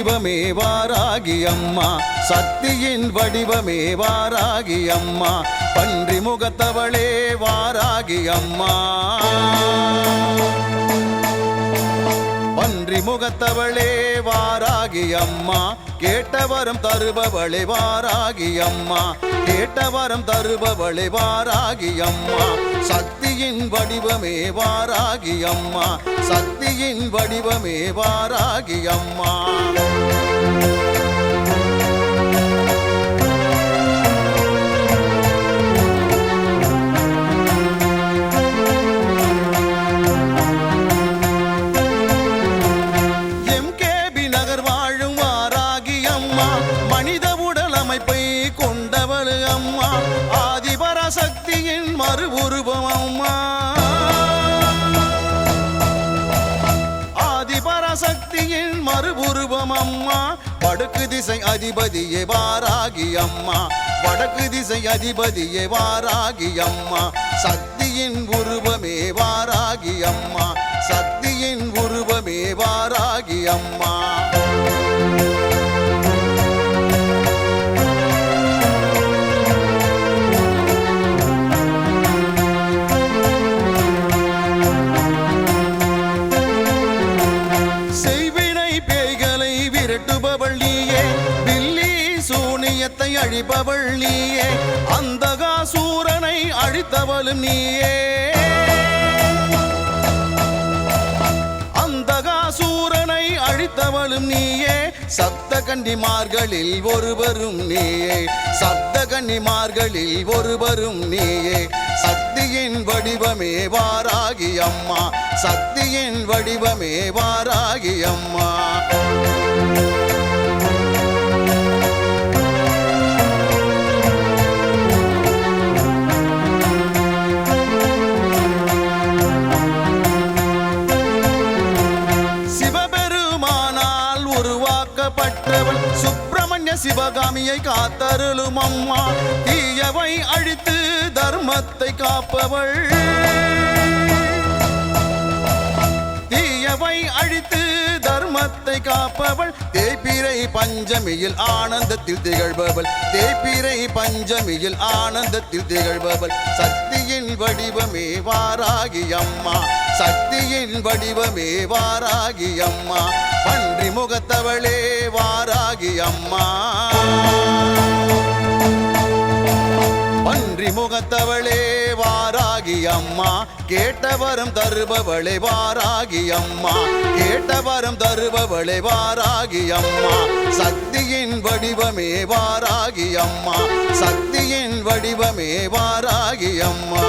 வடிவமே வாராகி அம்மா சக்தியின் வடிவமே வாராகி அம்மா பன்றி முகத்தவளே வாராகி அம்மா பன்றி முகத்தவளே வாராகி அம்மா கேட்டவரம் தருபவளே வாராகி அம்மா கேட்டவரம் தருபவளே வாராகி அம்மா சக்தியின் வடிவமே வாராகி அம்மா சக்தியின் வடிவமே வாராகி அம்மா சக்தியின் மறு உருவம் அம்மா ஆதிபராசக்தியின் மறு உருவம் அம்மா வடக்கு திசை அதிபதியே வாராகி அம்மா வடக்கு திசை அதிபதியே வாராகி அம்மா சக்தியின் உருவமே வாராகி அம்மா சக்தியின் உருவமே வாராகி அம்மா அழிப்பவள் நீயே அந்தகாசூரனை அழித்தவளும் நீயே அந்தகாசூரனை அழித்தவளும் நீயே சப்த கன்னிமார்களில் ஒருவரும் நீயே சப்த கன்னிமார்களில் ஒருவரும் நீயே சக்தியின் வடிவமே வாராகி அம்மா சக்தியின் வடிவமே வாராகி அம்மா சுப்பிரமணிய சிவகாமியை காத்தருளும் அம்மா தீயவை அழித்து தர்மத்தை காப்பவள் தீயவை அழித்து தர்மத்தை காப்பவள் தேய்பிறை பஞ்சமியில் ஆனந்தத்தில் திகழ்பவள் தேய்பிறை பஞ்சமியில் ஆனந்தத்தில் திகழ்பவள் சக்தியின் வடிவமே வாராகி அம்மா சக்தியின் வடிவமே வாராகி அம்மா பன்றி முகத்தவளே வாராகி அம்மா பன்றி முகத்தவளே வாராகி அம்மா கேட்டவரம் தருபவளே வாராகி அம்மா கேட்டவரம் தருபவளே வாராகி அம்மா சக்தியின் வடிவமே வாராகி அம்மா சக்தியின் வடிவமே வாராகி அம்மா